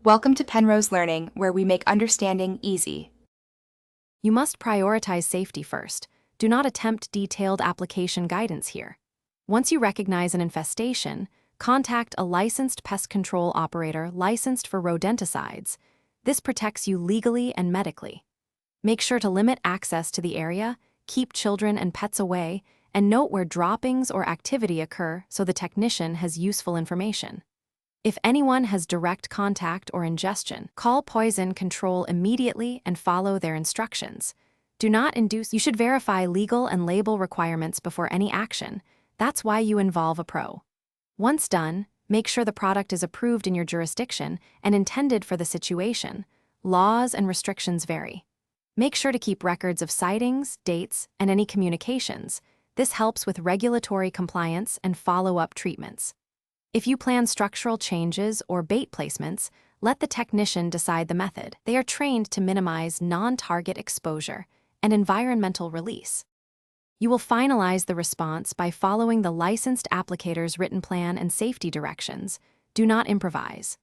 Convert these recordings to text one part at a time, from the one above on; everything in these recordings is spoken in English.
Welcome to Penrose Learning, where we make understanding easy. You must prioritize safety first. Do not attempt detailed application guidance here. Once you recognize an infestation, contact a licensed pest control operator licensed for rodenticides. This protects you legally and medically. Make sure to limit access to the area, keep children and pets away, and note where droppings or activity occur so the technician has useful information. If anyone has direct contact or ingestion, call poison control immediately and follow their instructions. Do not induce. You should verify legal and label requirements before any action. That's why you involve a pro. Once done, make sure the product is approved in your jurisdiction and intended for the situation. Laws and restrictions vary. Make sure to keep records of sightings, dates, and any communications. This helps with regulatory compliance and follow-up treatments. If you plan structural changes or bait placements, let the technician decide the method. They are trained to minimize non-target exposure and environmental release. You will finalize the response by following the licensed applicator's written plan and safety directions. Do not improvise.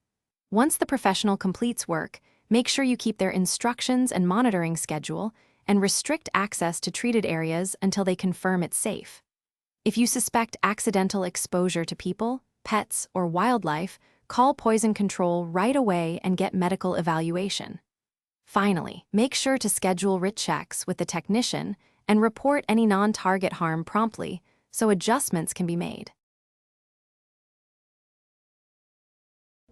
Once the professional completes work, make sure you keep their instructions and monitoring schedule and restrict access to treated areas until they confirm it's safe. If you suspect accidental exposure to people, pets, or wildlife, call poison control right away and get medical evaluation. Finally, make sure to schedule RIT checks with the technician and report any non-target harm promptly so adjustments can be made.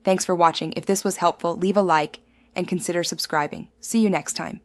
Thanks for watching. If this was helpful, leave a like and consider subscribing. See you next time.